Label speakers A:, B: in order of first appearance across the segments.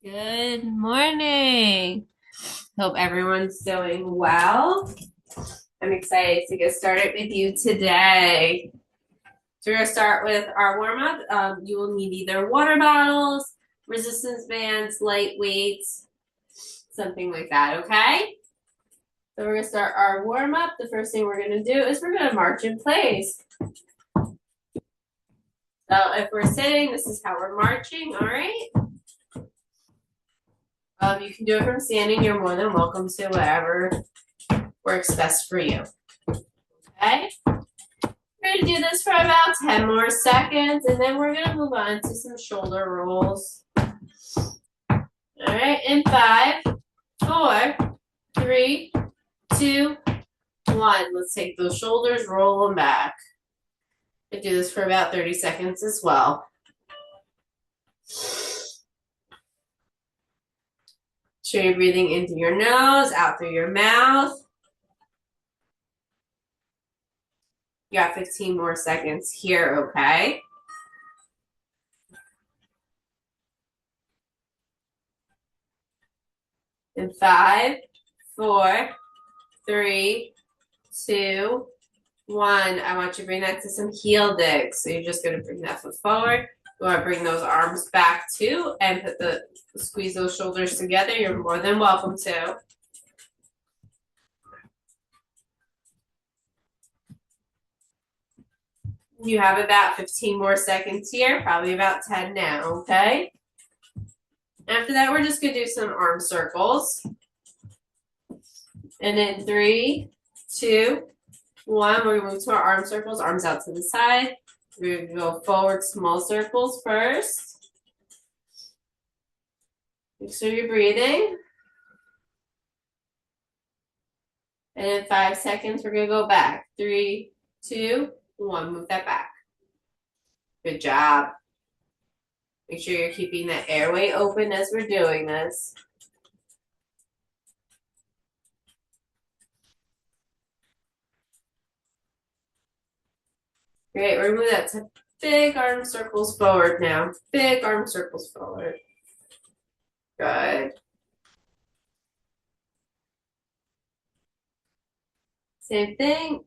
A: Good morning. Hope everyone's doing well. I'm excited to get started with you today. So we're going to start with our warm-up. You will need either water bottles, resistance bands, light weights, something like that, okay? So we're going to start our warm-up. The first thing we're going to do is we're going to march in place. So if we're sitting, this is how we're marching, all right? You can do it from standing. You're more than welcome to whatever works best for you. Okay? We're going to do this for about 10 more seconds, and then we're going to move on to some shoulder rolls. All right, in 5, 4, 3, 2, 1. Let's take those shoulders, roll them back. I do this for about 30 seconds as well. Sure you're breathing into your nose, out through your mouth. You got 15 more seconds here, okay? In 5, 4, 3, 2, 1. I want you to bring that to some heel digs. So you're just going to bring that foot forward. You want to bring those arms back too and squeeze those shoulders together. You're more than welcome to. You have about 15 more seconds here, probably about 10 now, okay? After that, we're just going to do some arm circles. And in 3, 2, 1, we're going to move to our arm circles, arms out to the side. We're going to go forward, small circles first. Make sure you're breathing. And in 5 seconds, we're going to go back. 3, 2, 1. Move that back. Good job. Make sure you're keeping that airway open as we're doing this. Great. We're moving that to big arm circles forward now. Big arm circles forward. Good. Same thing.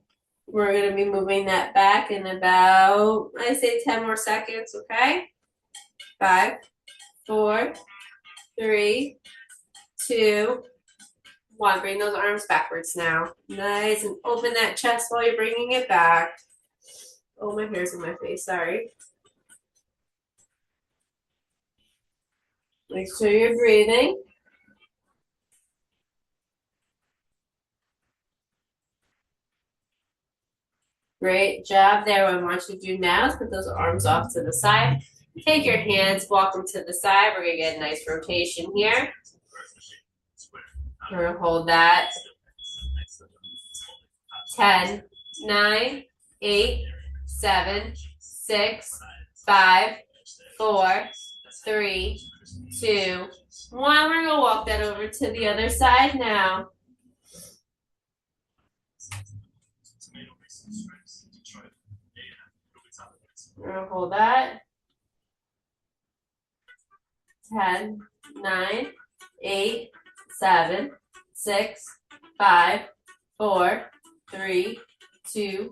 A: We're going to be moving that back in about, I say 10 more seconds, okay? 5, 4, 3, 2, 1. Bring those arms backwards now. Nice. And open that chest while you're bringing it back. Oh, my hair's in my face. Sorry. Make sure you're breathing. Great job there. What I want you to do now is put those arms off to the side. Take your hands, walk them to the side. We're going to get a nice rotation here. We're going to hold that. 10, 9, 8, 7, 6, 5, 4, 3, 2, 1. We're going to walk that over to the other side now. We're going to hold that. 10, 9, 8, 7, 6, 5, 4, 3, 2,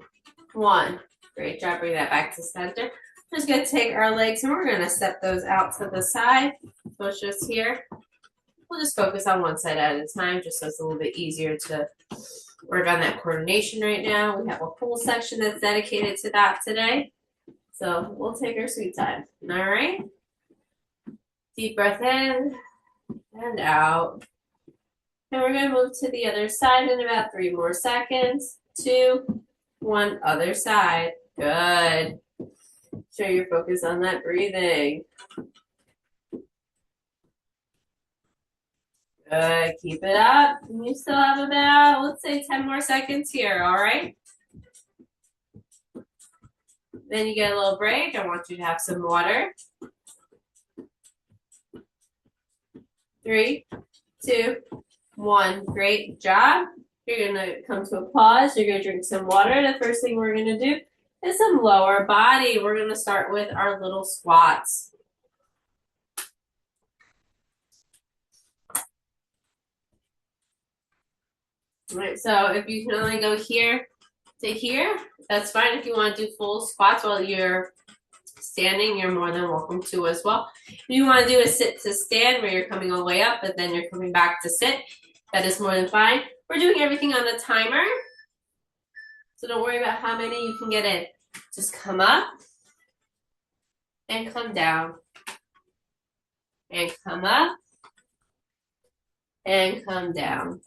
A: 1. Great job. Bring that back to center. We're just going to take our legs and we're going to step those out to the side. Push us here. We'll just focus on one side at a time just so it's a little bit easier to work on that coordination right now. We have a whole section that's dedicated to that today. So we'll take our sweet time. All right. Deep breath in and out. And we're going to move to the other side in about 3 more seconds. 2, 1, other side. Good. Show your focus on that breathing. Good. Keep it up. You still have about, let's say, 10 more seconds here, all right? Then you get a little break. I want you to have some water. 3, 2, 1. Great job. You're going to come to a pause. You're going to drink some water. The first thing we're going to do is some lower body. We're going to start with our little squats. All right, so if you can only go here to here, that's fine. If you want to do full squats while you're standing, you're more than welcome to as well. If you want to do a sit to stand where you're coming all the way up, but then you're coming back to sit, that is more than fine. We're doing everything on a timer, so don't worry about how many you can get in. Just come up and come down, and come up and come down.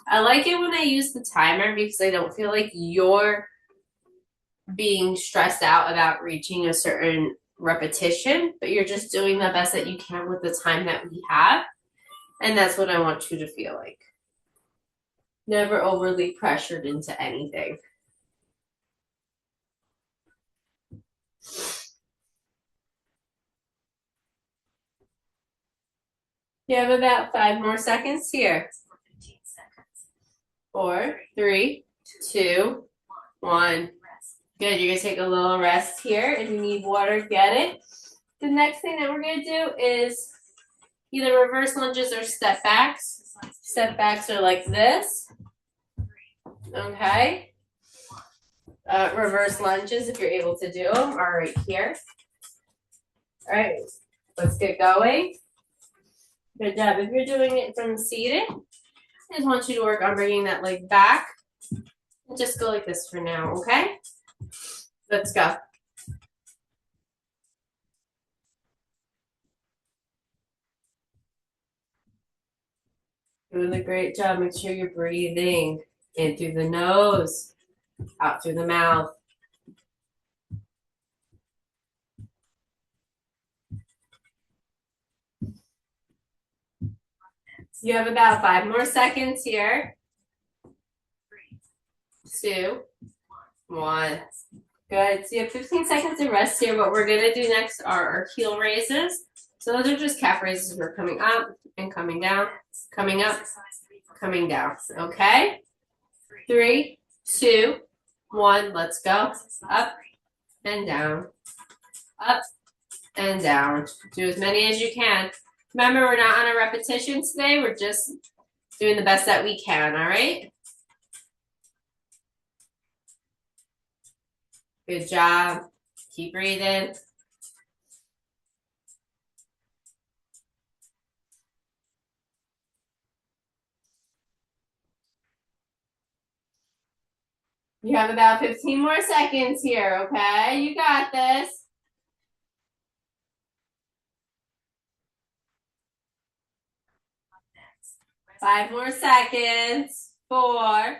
A: I like it when I use the timer because I don't feel like you're being stressed out about reaching a certain repetition, but you're just doing the best that you can with the time that we have. And that's what I want you to feel like. Never overly pressured into anything. You have about 5 more seconds here. 4, 3, 2, 1. Good, you're gonna take a little rest here. If you need water, get it. The next thing that we're gonna do is either reverse lunges or step backs. Step backs are like this. Okay. Reverse lunges, if you're able to do them, are right here. All right, let's get going. Good job. If you're doing it from seated, I just want you to work on bringing that leg back. And just go like this for now, okay? Let's go. Doing a great job. Make sure you're breathing in through the nose, out through the mouth. You have about 5 more seconds here. 2, 1. Good. So you have 15 seconds of rest here. What we're going to do next are our heel raises. So those are just calf raises. We're coming up and coming down, coming up, coming down. Okay? 3, 2, 1. Let's go. Up and down. Up and down. Do as many as you can. Remember, we're not on a repetition today. We're just doing the best that we can, all right? Good job. Keep breathing. You have about 15 more seconds here, okay? You got this. Five more seconds. 4,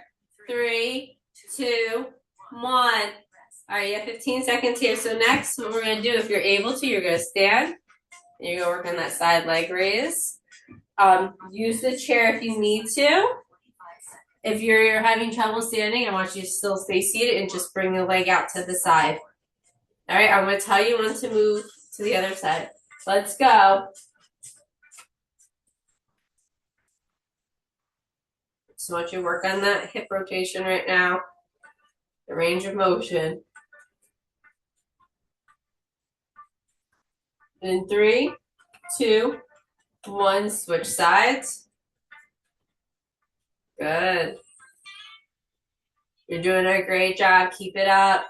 A: 3, 2, 1. All right, you have 15 seconds here. So next, what we're going to do, if you're able to, you're going to stand. And you're going to work on that side leg raise. Use the chair if you need to. If you're having trouble standing, I want you to still stay seated and just bring the leg out to the side. All right, I'm going to tell you when to move to the other side. Let's go. Just want you to work on that hip rotation right now, the range of motion. In 3, 2, 1, switch sides. Good. You're doing a great job. Keep it up.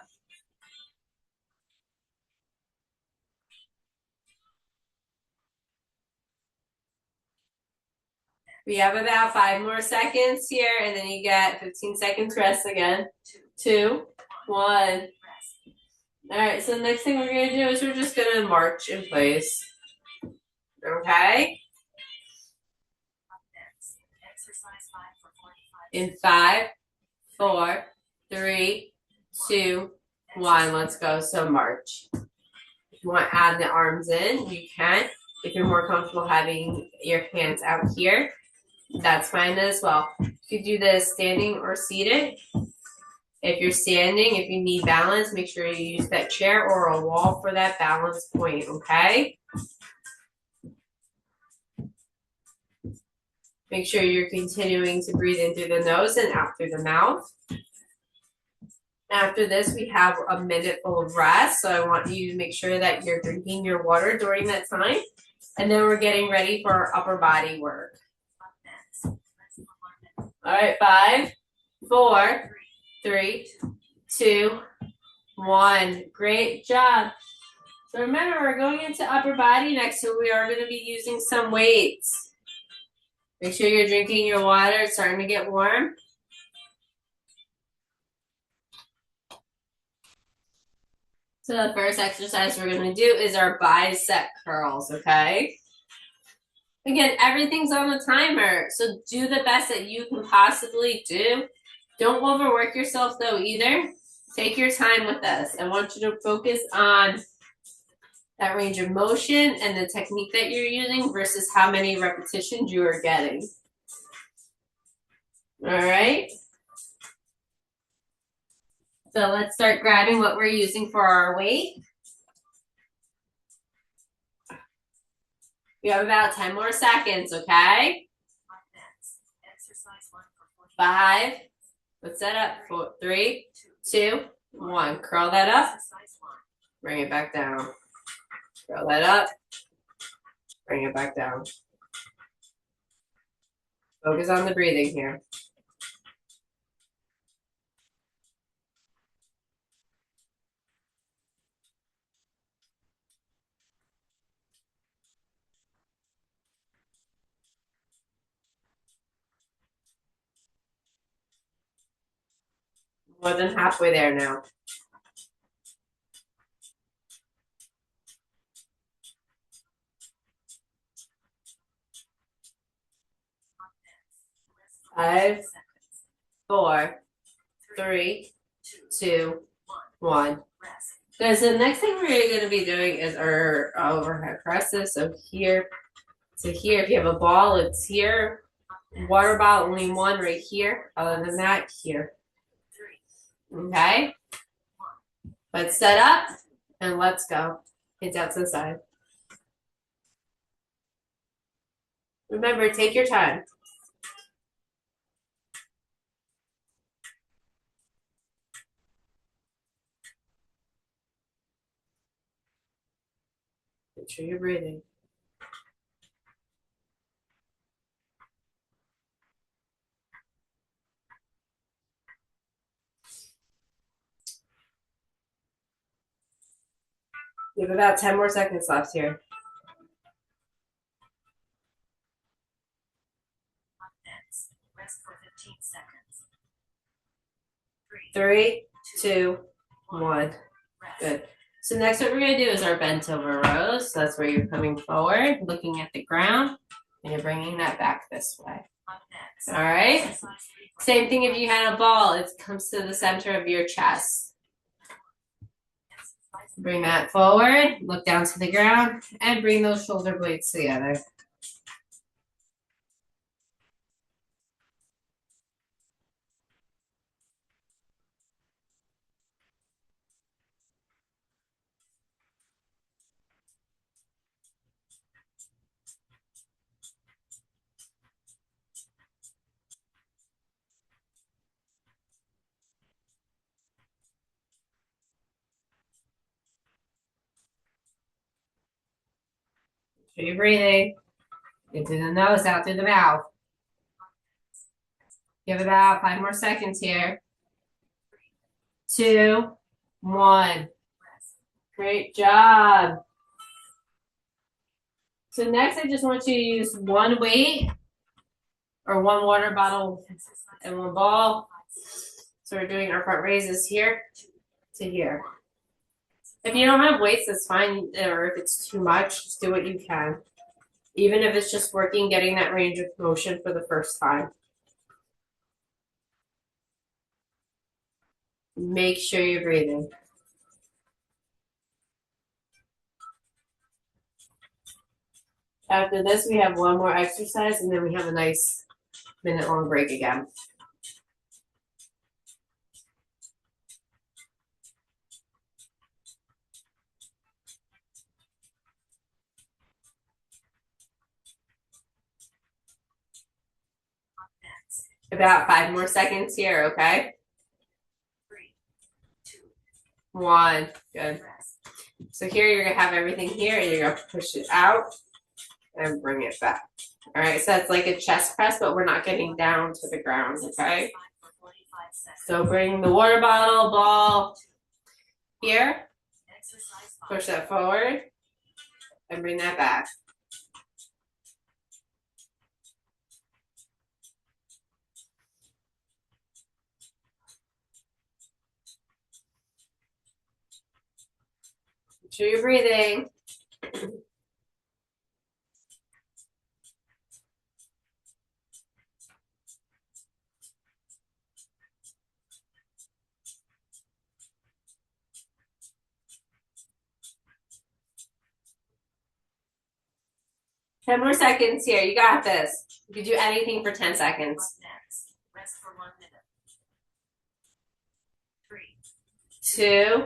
A: We have about 5 more seconds here, and then you get 15 seconds rest again. 2, 1. All right, so the next thing we're going to do is we're just going to march in place. Okay? In 5, 4, 3, 2, 1. Let's go. So march. If you want to add the arms in, you can. If you're more comfortable having your hands out here, that's fine as well. You do this standing or seated. If you're standing, if you need balance, make sure you use that chair or a wall for that balance point, okay? Make sure you're continuing to breathe in through the nose and out through the mouth. After this, we have a minute full of rest, so I want you to make sure that you're drinking your water during that time. And then we're getting ready for our upper body work. All right, 5, 4, 3, 2, 1. Great job. So remember, we're going into upper body next, so we are going to be using some weights. Make sure you're drinking your water. It's starting to get warm. So the first exercise we're going to do is our bicep curls, okay? Again, everything's on the timer, so do the best that you can possibly do. Don't overwork yourself though either. Take your time with this. I want you to focus on that range of motion and the technique that you're using versus how many repetitions you are getting. All right. So let's start grabbing what we're using for our weight. We have about 10 more seconds, okay? 5. Let's set up. 4, 3, 2, 1. Curl that up. Bring it back down. Curl that up. Bring it back down. Focus on the breathing here. More than halfway there now. Five, 4, 3, 2, 1. Good. So the next thing we're going to be doing is our overhead presses. So here to here. If you have a ball, it's here. Water bottle, only one right here. Other than that, here. Okay? Let's set up and let's go. Hands out to the side. Remember, take your time. Make sure you're breathing. We have about 10 more seconds left here. Rest for 15 seconds. 3, 2, 1. Good. So next what we're going to do is our bent over rows. So that's where you're coming forward, looking at the ground, and you're bringing that back this way. All right? Same thing if you had a ball. It comes to the center of your chest. Bring that forward, look down to the ground, and bring those shoulder blades together. So you're breathing. In through the nose, out through the mouth. Give about 5 more seconds here. 2, 1. Great job. So next, I just want you to use one weight or one water bottle and one ball. So we're doing our front raises here to here. If you don't have weights, that's fine. Or if it's too much, just do what you can. Even if it's just working, getting that range of motion for the first time. Make sure you're breathing. After this, we have one more exercise, and then we have a nice minute-long break again. About 5 more seconds here, okay? 3, 2, 1. Good. So here you're going to have everything here, and you're going to push it out and bring it back. All right, so that's like a chest press, but we're not getting down to the ground, okay? So bring the water bottle, ball here, push that forward, and bring that back. Make sure you're breathing. 10 more seconds here. You got this. You can do anything for 10 seconds. Rest for 1 minute. 3, 2,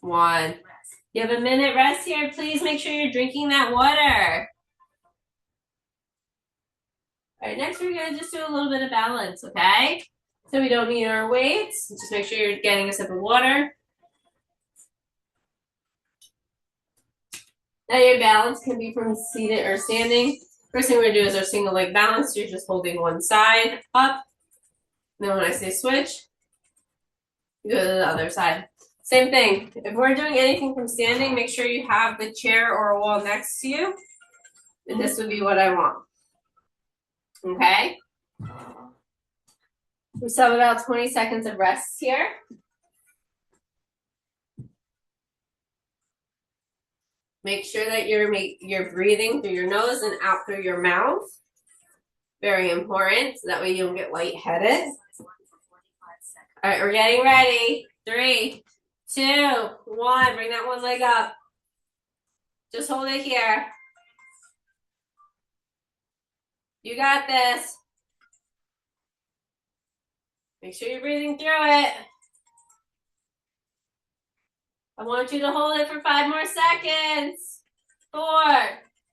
A: 1. You have a minute rest here. Please make sure you're drinking that water. All right, next we're going to just do a little bit of balance, okay? So we don't need our weights. Just make sure you're getting a sip of water. Now your balance can be from seated or standing. First thing we're going to do is our single leg balance. You're just holding one side up. Then when I say switch, you go to the other side. Same thing. If we're doing anything from standing, make sure you have the chair or a wall next to you. And this would be what I want. Okay? We still have about 20 seconds of rest here. Make sure that you're breathing through your nose and out through your mouth. Very important, so that way you don't get lightheaded. All right, we're getting ready. 3, 2, 1. Bring that one leg up. Just hold it here. You got this. Make sure you're breathing through it. I want you to hold it for 5 more seconds. 4,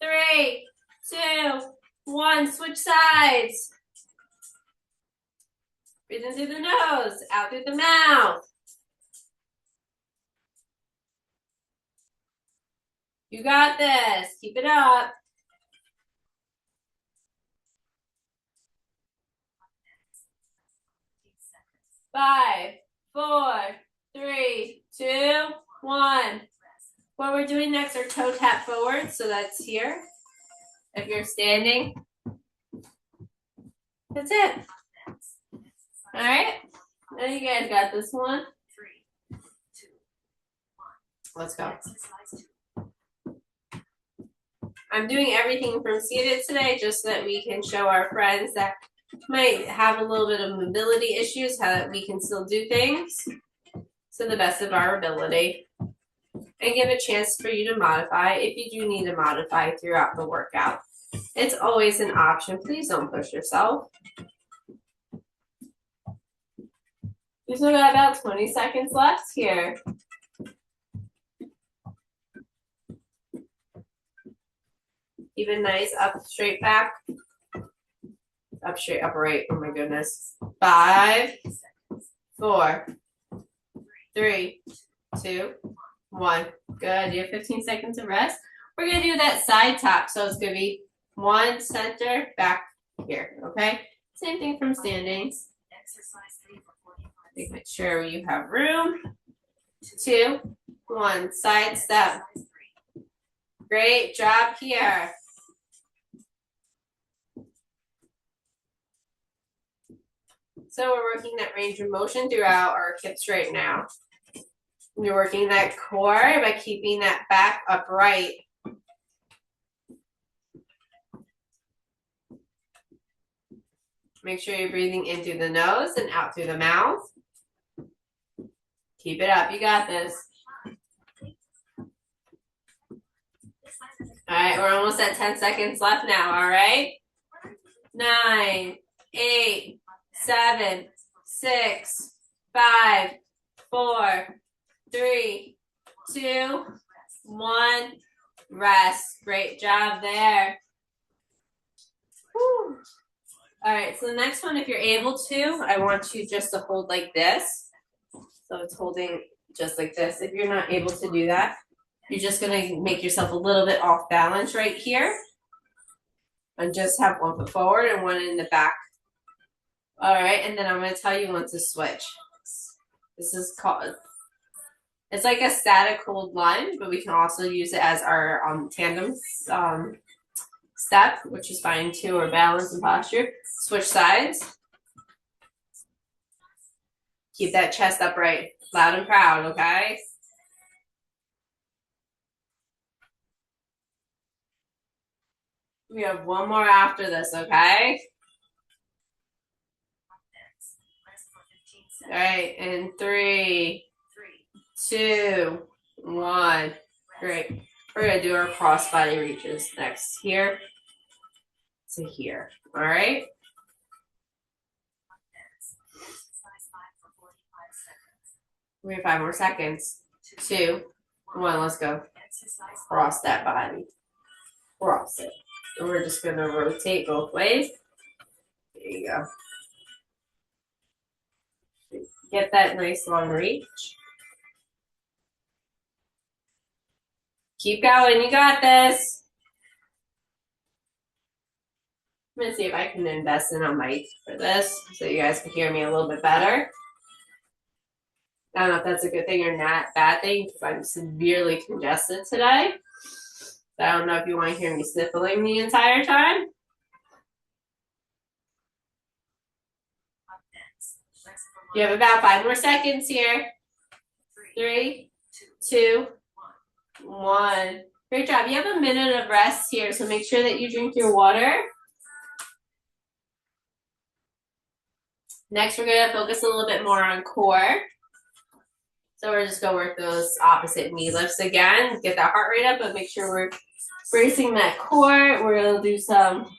A: 3, 2, 1. Switch sides. Breathe in through the nose, out through the mouth. You got this. Keep it up. Five, 4, 3, 2, 1. What we're doing next are toe tap forward, so that's here. If you're standing, that's it. All right, now you guys got this one. 3, 2, 1. Let's go. I'm doing everything from seated today just so that we can show our friends that might have a little bit of mobility issues, how we can still do things to the best of our ability. And give a chance for you to modify if you do need to modify throughout the workout. It's always an option. Please don't push yourself. We still got about 20 seconds left here. Keep it nice, up, straight back. Up, straight, upright. Oh my goodness. 5, 4, 3, 2, 1. Good. You have 15 seconds of rest. We're going to do that side top. So it's going to be 1 center, back here. Okay? Same thing from standing. Make sure you have room. 2, 1. Side step. Great job here. So we're working that range of motion throughout our hips right now. You're working that core by keeping that back upright. Make sure you're breathing in through the nose and out through the mouth. Keep it up. You got this. All right, we're almost at 10 seconds left now, all right? 9, 8, 7, 6, 5, 4, 3, 2, 1. Rest. Great job there. Whew. All right, so the next one, if you're able to, I want you just to hold like this. So it's holding just like this. If you're not able to do that, you're just going to make yourself a little bit off balance right here. And just have one foot forward and one in the back. All right, and then I'm going to tell you when to switch. This is called, it's like a static hold line, but we can also use it as our tandem step, which is fine too, or balance and posture. Switch sides. Keep that chest upright, loud and proud, okay? We have one more after this, okay? All right, in 3, 2, 1. Great. We're gonna do our cross body reaches next. Here to here. All right. We have 5 more seconds. 2, 1. Let's go. Cross that body. Cross it. And we're just gonna rotate both ways. There you go. Get that nice long reach. Keep going. You got this. I'm going to see if I can invest in a mic for this so you guys can hear me a little bit better. I don't know if that's a good thing or not bad thing because I'm severely congested today. So I don't know if you want to hear me sniffling the entire time. You have about 5 more seconds here. 3, 2, 1. Great job. You have a minute of rest here, so make sure that you drink your water. Next, we're going to focus a little bit more on core. So we're just going to work those opposite knee lifts again. Get that heart rate up, but make sure we're bracing that core. We're going to do some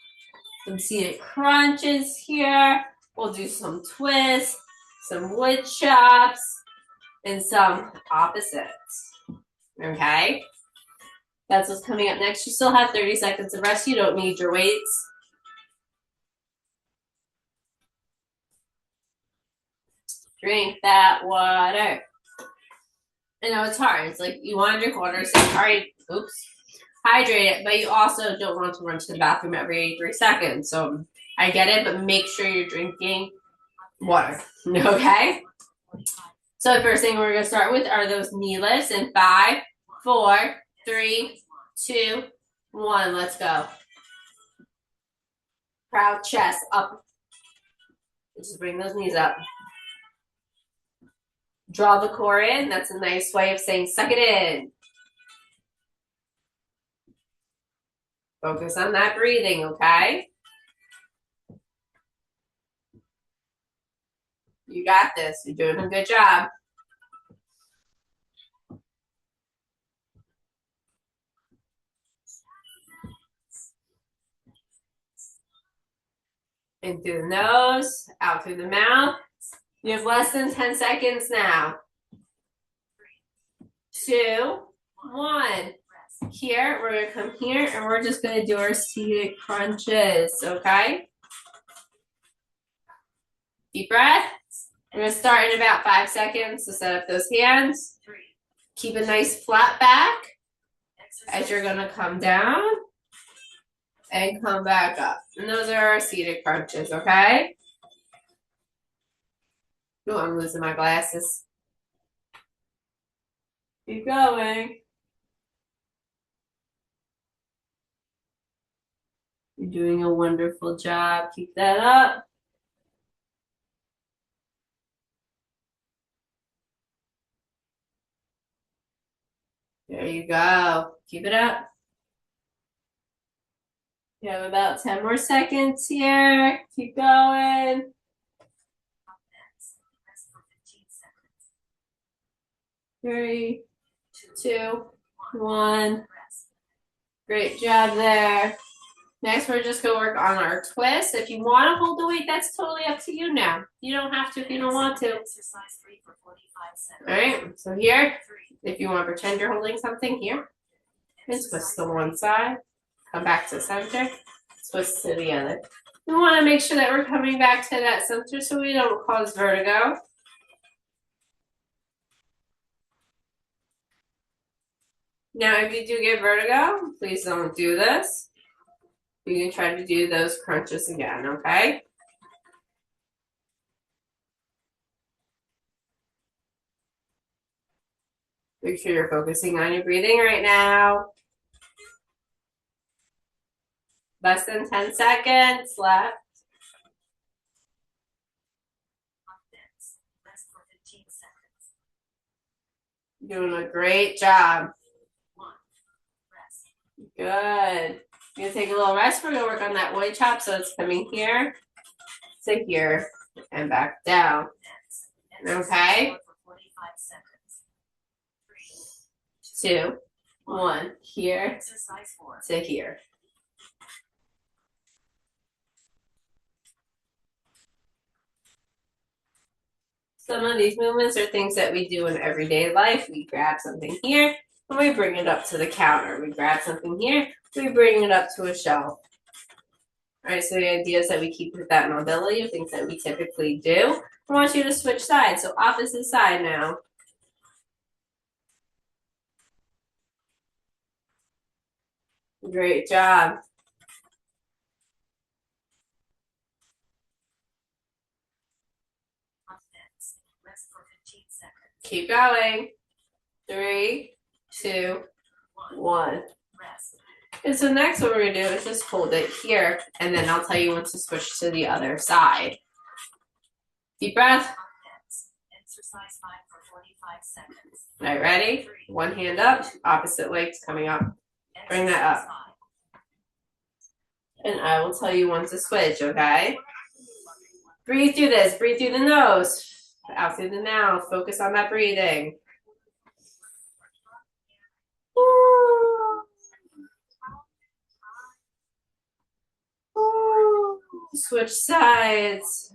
A: seated crunches here. We'll do some twists, some wood chops, and some opposites. Okay? That's what's coming up next. You still have 30 seconds of rest. You don't need your weights. Drink that water. I know it's hard. It's like you want to drink water, so hydrate it, but you also don't want to run to the bathroom every 3 seconds. So I get it, but make sure you're drinking water. Okay? So the first thing we're going to start with are those knee lifts in 5, 4, 3, 2, 1. Let's go. Proud chest up. Just bring those knees up. Draw the core in. That's a nice way of saying suck it in. Focus on that breathing, okay? You got this. You're doing a good job. In through the nose, out through the mouth. You have less than 10 seconds now. 2, 1. Here, we're going to come here, and we're just going to do our seated crunches, okay? Deep breath. We're going to start in about 5 seconds to set up those hands. Keep a nice flat back as you're going to come down and come back up. And those are our seated crunches, okay? Oh, I'm losing my glasses. Keep going. You're doing a wonderful job. Keep that up. There you go. Keep it up. You have about 10 more seconds here. Keep going. 3, 2, 1. Great job there. Next, we're just going to work on our twist. If you want to hold the weight, that's totally up to you now. You don't have to if you don't want to. All right, so here, if you want to pretend you're holding something here, and twist to one side, come back to center, twist to the other. We want to make sure that we're coming back to that center so we don't cause vertigo. Now, if you do get vertigo, please don't do this. You can try to do those crunches again, okay? Make sure you're focusing on your breathing right now. Less than 10 seconds left. Doing a great job. Good. You're gonna take a little rest. We're gonna work on that wood chop, so it's coming here to here and back down. Okay? 2, 1, here to here. Some of these movements are things that we do in everyday life. We grab something here and we bring it up to the counter. We grab something here, we bring it up to a shelf. All right, so the idea is that we keep with that mobility of things that we typically do. I want you to switch sides, so opposite side now. Great job. Keep going. 3, 2, 1. And so next what we're gonna do is just hold it here, and then I'll tell you when to switch to the other side. Deep breath. Exercise 5 for 45 seconds. All right, ready? One hand up, opposite legs coming up. Bring that up. And I will tell you when to switch, okay? Breathe through this. Breathe through the nose. Out through the mouth. Focus on that breathing. Switch sides.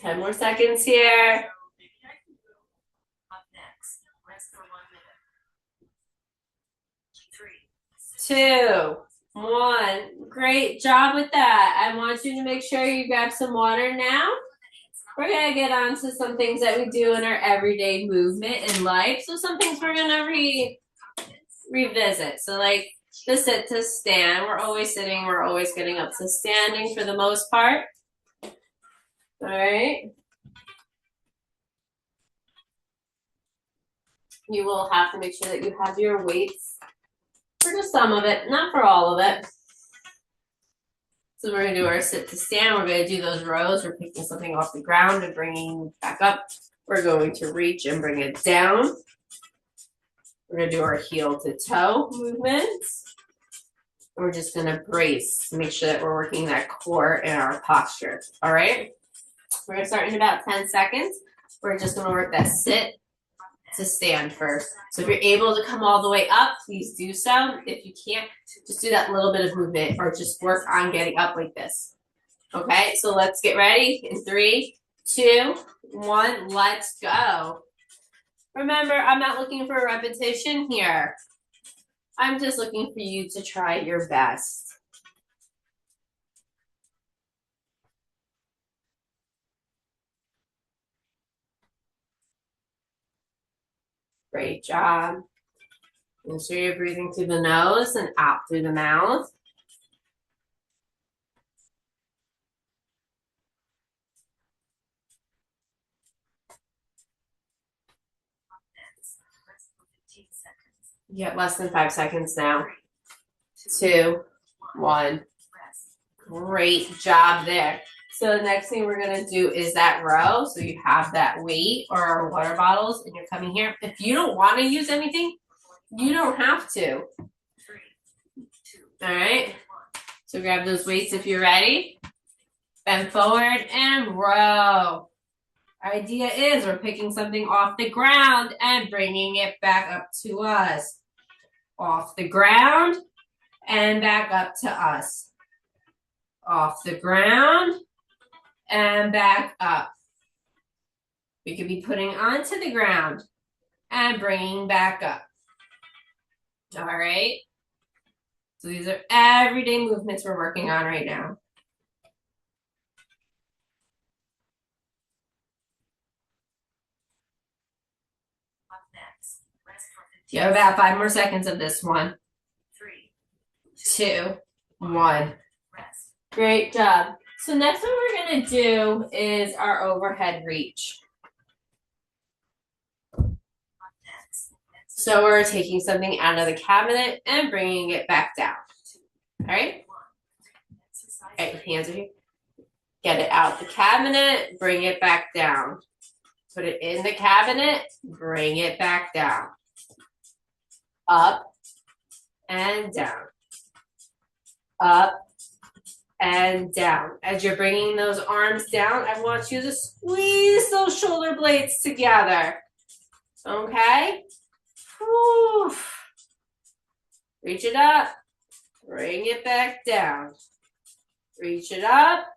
A: Ten more seconds here. Up next, rest for 1 minute. 3, 2, 1. Great job with that. I want you to make sure you grab some water now. We're going to get on to some things that we do in our everyday movement in life. So some things we're going to revisit. So like the sit to stand. We're always sitting. We're always getting up to standing for the most part. All right. You will have to make sure that you have your weights for just some of it, not for all of it. So we're going to do our sit to stand. We're going to do those rows. We're picking something off the ground and bringing it back up. We're going to reach and bring it down. We're going to do our heel to toe movements. We're just going to brace to make sure that we're working that core and our posture. All right? We're going to start in about 10 seconds. We're just going to work that sit to stand first. So if you're able to come all the way up, please do so. If you can't, just do that little bit of movement or just work on getting up like this. Okay, so let's get ready in 3, 2, 1, let's go. Remember, I'm not looking for a repetition here. I'm just looking for you to try your best. Great job. Make sure you're breathing through the nose and out through the mouth. You have less than 5 seconds now. 2, 1. Great job there. So the next thing we're going to do is that row. So you have that weight or water bottles and you're coming here. If you don't want to use anything, you don't have to. All right. So grab those weights if you're ready. Bend forward and row. Idea is we're picking something off the ground and bringing it back up to us. Off the ground and back up to us. Off the ground and back up. We could be putting onto the ground and bringing back up. All right. So these are everyday movements we're working on right now. You have about 5 more seconds of this one. 3, 2, 1. Great job. So next one we're going to do is our overhead reach. So we're taking something out of the cabinet and bringing it back down. All right? All right, hands are here. Get it out the cabinet, bring it back down. Put it in the cabinet, bring it back down. Up and down. Up and down. As you're bringing those arms down, I want you to squeeze those shoulder blades together. Okay? Whew. Reach it up. Bring it back down. Reach it up.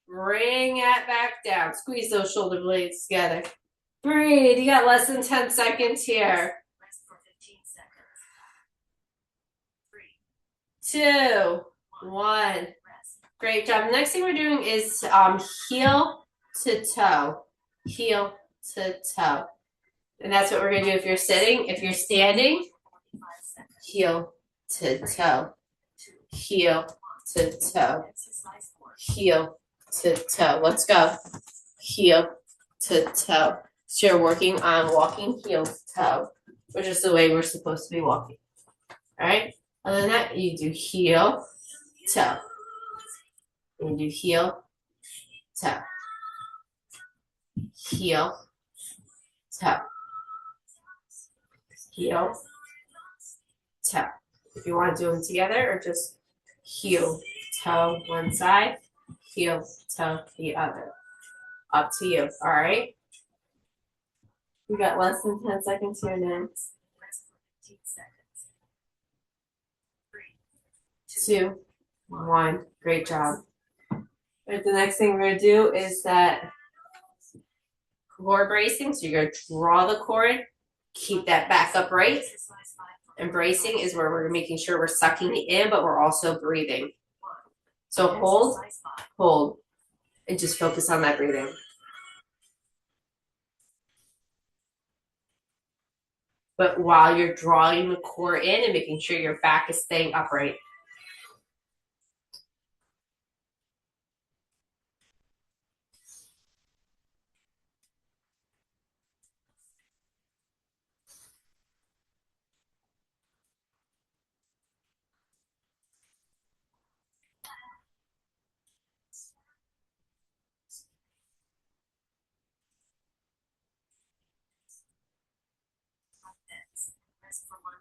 A: Bring it back down. Squeeze those shoulder blades together. Breathe. You got less than 10 seconds here. Rest for 15 seconds. 3, 2, 1. Great job. The next thing we're doing is heel to toe. Heel to toe. And that's what we're going to do if you're sitting. If you're standing, heel to toe. Heel to toe. Heel to toe. Let's go. Heel to toe. So you're working on walking heel to toe, which is the way we're supposed to be walking. All right? Other than that, you do heel, toe. And you do heel, toe. Heel, toe. Heel, toe. If you want to do them together or just heel, toe one side, heel, toe the other. Up to you, all right? We got less than 10 seconds here now. 3, 2, 1. Great job. Right, the next thing we're going to do is that core bracing. So you're going to draw the cord, keep that back upright. And bracing is where we're making sure we're sucking in, but we're also breathing. So hold, hold, and just focus on that breathing. But while you're drawing the core in and making sure your back is staying upright.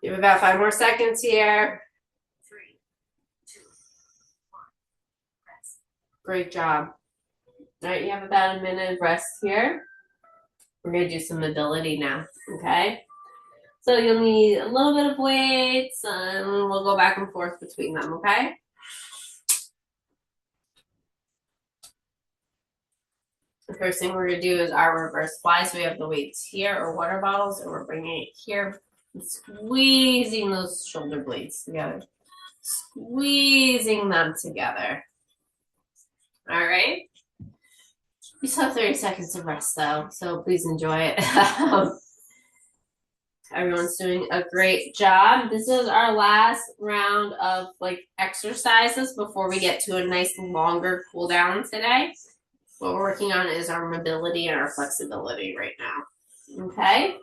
A: You have about 5 more seconds here. 3, 2, 1. Rest. Great job. All right, you have about a minute of rest here. We're going to do some mobility now, okay? So you'll need a little bit of weights, and we'll go back and forth between them, okay? The first thing we're going to do is our reverse fly. So we have the weights here or water bottles, and we're bringing it here. Squeezing those shoulder blades together. Squeezing them together. All right. You still have 30 seconds of rest though, so please enjoy it. Everyone's doing a great job. This is our last round of exercises before we get to a nice longer cool down today. What we're working on is our mobility and our flexibility right now. Okay.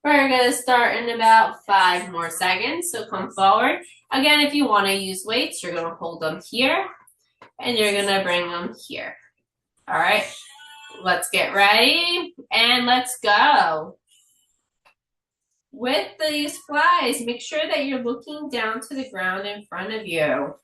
A: We're going to start in about 5 more seconds, so come forward. Again, if you want to use weights, you're going to hold them here, and you're going to bring them here. All right, let's get ready, and let's go. With these flies, make sure that you're looking down to the ground in front of you.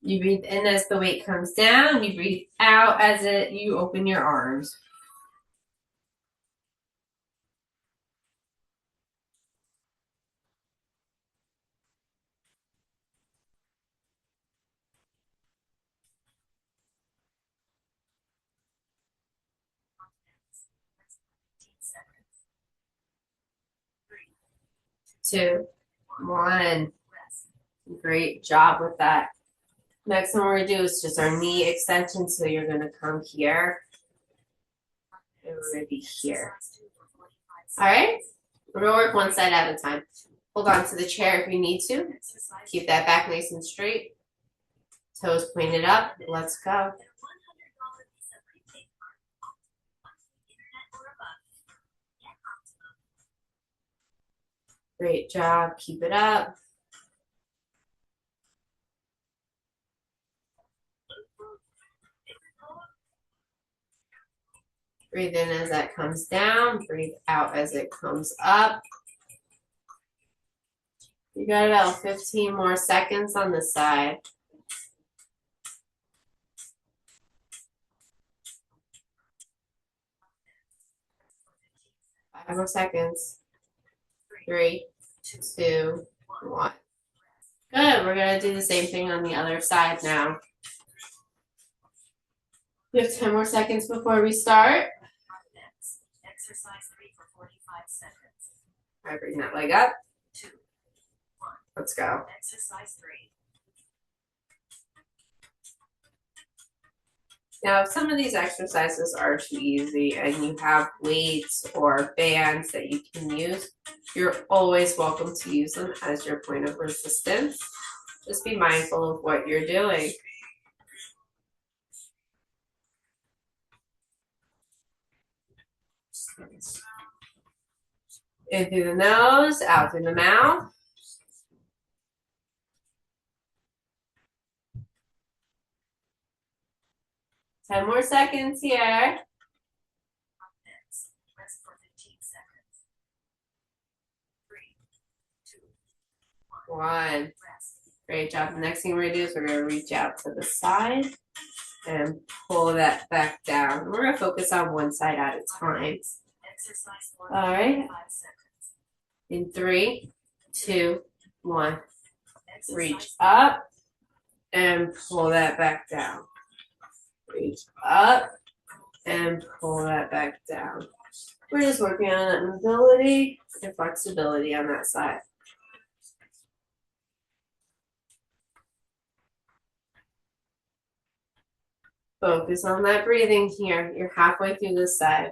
A: You breathe in as the weight comes down. You breathe out as you open your arms. Two, one. Great job with that. Next one we're going to do is just our knee extension. So you're going to come here and we're going to be here. All right? We're going to work one side at a time. Hold on to the chair if you need to. Keep that back nice and straight. Toes pointed up. Let's go. Great job. Keep it up. Breathe in as that comes down. Breathe out as it comes up. You got about 15 more seconds on the side. 5 more seconds. 3, 2, 1. Good. We're going to do the same thing on the other side now. We have 10 more seconds before we start. Exercise 3 for 45 seconds. All right, bring that leg up. 2, 1. Let's go. Exercise 3. Now, if some of these exercises are too easy and you have weights or bands that you can use, you're always welcome to use them as your point of resistance. Just be mindful of what you're doing. In through the nose, out through the mouth. Ten more seconds here. Rest for 15 seconds. 3, 2, 1. Great job. The next thing we're going to do is we're going to reach out to the side and pull that back down. We're going to focus on one side at a time. All right. In 3, 2, 1. Reach up and pull that back down. Reach up and pull that back down. We're just working on that mobility and flexibility on that side. Focus on that breathing here. You're halfway through this side.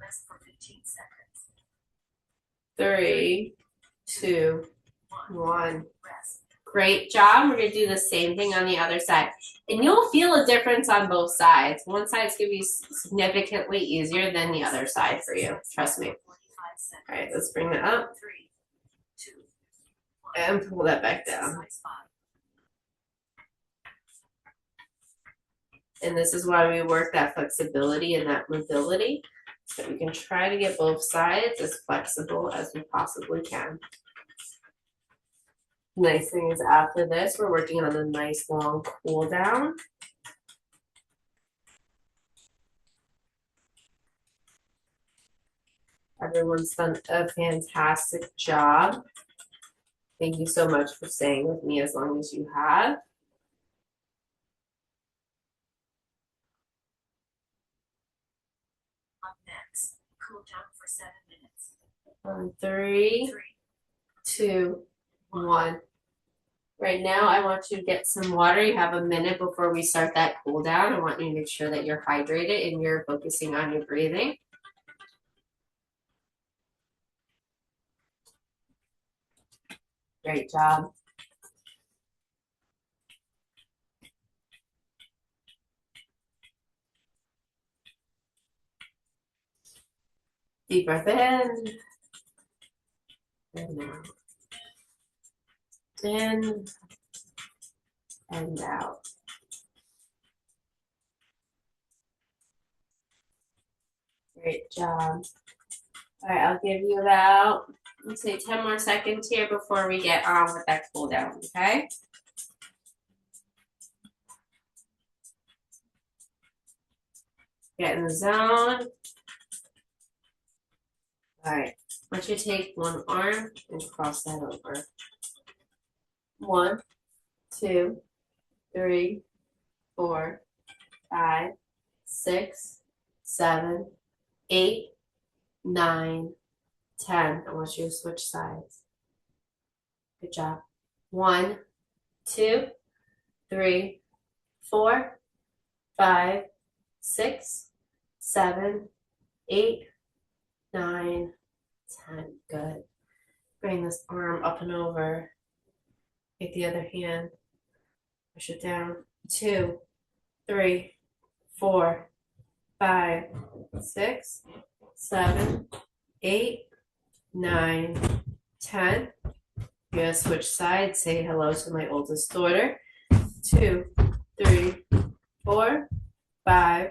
A: Rest for 15 seconds. 3, 2, 1. Great job. We're going to do the same thing on the other side. And you'll feel a difference on both sides. One side's going to be significantly easier than the other side for you. Trust me. All right, let's bring that up. 3, 2, 1. And pull that back down. And this is why we work that flexibility and that mobility, so we can try to get both sides as flexible as we possibly can. Nice thing is after this, we're working on a nice long cool down. Everyone's done a fantastic job. Thank you so much for staying with me as long as you have. Up next, cool down for 7 minutes. 3, 2, 1. Right now, I want you to get some water. You have a minute before we start that cool down. I want you to make sure that you're hydrated and you're focusing on your breathing. Great job. Deep breath in. And out. In and out. Great job. All right, I'll give you about, let's say 10 more seconds here before we get on with that cool down, okay? Get in the zone. All right, I want you to take one arm and cross that over. 1, 2, 3, 4, 5, 6, 7, 8, 9, 10. I want you to switch sides. Good job. 1, 2, 3, 4, 5, 6, 7, 8, 9, 10. Good. Bring this arm up and over. Take the other hand. Push it down. 2, 3, 4, 5, 6, 7, 8, 9, 10. You're gonna switch sides. Say hello to my oldest daughter. 2, 3, 4, 5,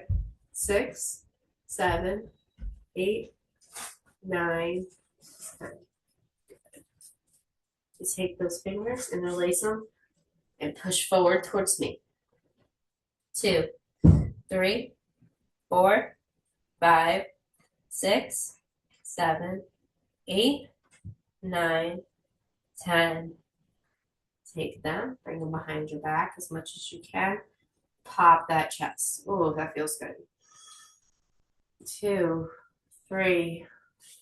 A: 6, 7, 8, 9, 10. You take those fingers, interlace them, and push forward towards me. 2, 3, 4, 5, 6, 7, 8, 9, 10. Take them, bring them behind your back as much as you can. Pop that chest. Oh, that feels good. 2, 3,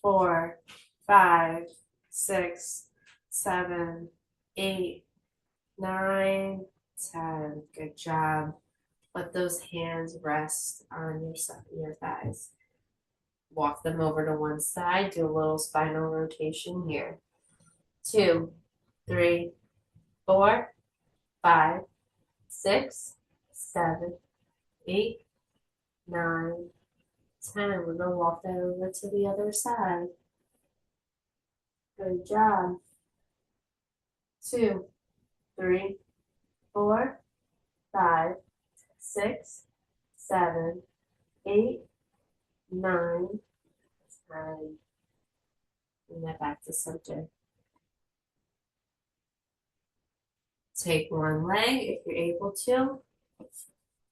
A: 4, 5, 6, 7, 8, 9, 10. Good job. Let those hands rest on your thighs. Walk them over to one side. Do a little spinal rotation here. 2, 3, 4, 5, 6, 7, 8, 9, 10. We're going to walk that over to the other side. Good job. 2, 3, 4, 5, 6, 7, 8, 9, 10. Bring that back to center. Take one leg if you're able to.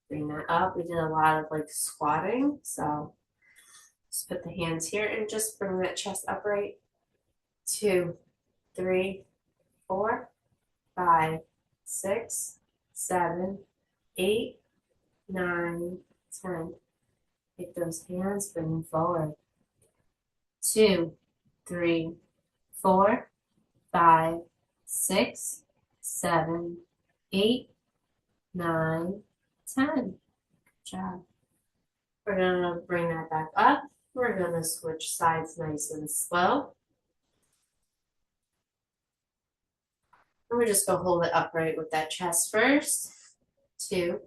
A: Bring that up. We did a lot of like squatting, so just put the hands here and just bring that chest upright. 2, 3, 4, 5, 6, 7, 8, 9, 10. Take those hands, bring them forward. 2, 3, 4, 5, 6, 7, 8, 9, 10. Good job. We're going to bring that back up. We're going to switch sides nice and slow. And we're just going to hold it upright with that chest first. 2,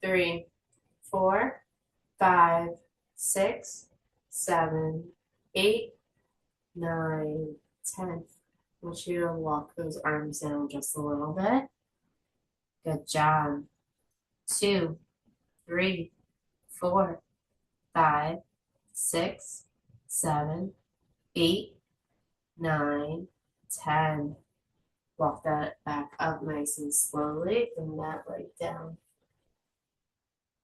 A: 3, 4, 5, 6, 7, 8, 9, 10. I want you to walk those arms down just a little bit. Good job. 2, 3, 4, 5, 6, 7, 8, 9, 10. Walk that back up nice and slowly. Bring that leg down.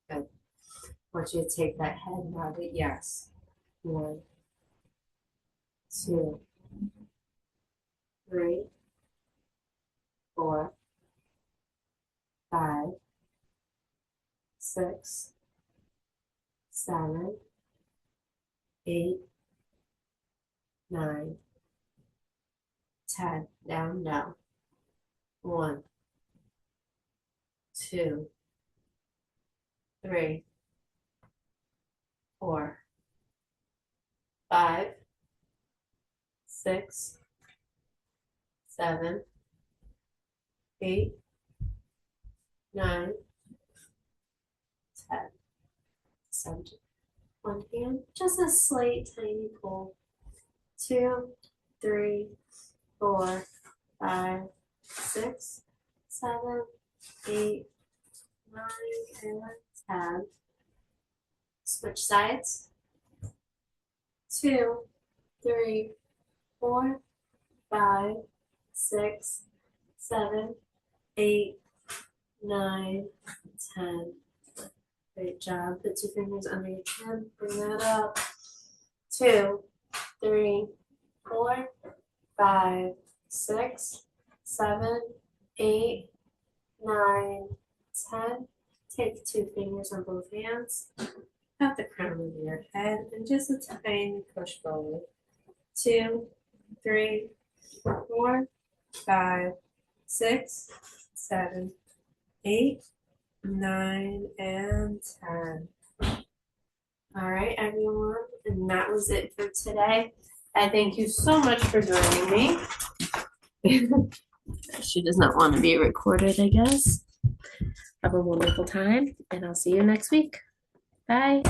A: Good. I want you to take that head nod. Yes. 1, 2, 3, 4, 5, 6, 7, 8, 9, 10. Down, no. 1, 2, 3, 4, 5, 6, 7, 8, 9, 10. Center. One hand, just a slight tiny pull. 2, 3, 4, 5, 6, 7, 8, 9, and 10. Switch sides. 2, 3, 4, 5, 6, 7, 8, 9, 10. Great job. Put 2 fingers under your chin. Bring that up. 2, 3, 4, 5, 6, 7, 8, 9, 10. Take 2 fingers on both hands. at the crown of your head and just a tiny push forward. 2, 3, 4, 5, 6, 7, 8, 9, and 10. All right, everyone, and that was it for today. I thank you so much for joining me. She does not want to be recorded, I guess. Have a wonderful time, and I'll see you next week. Bye.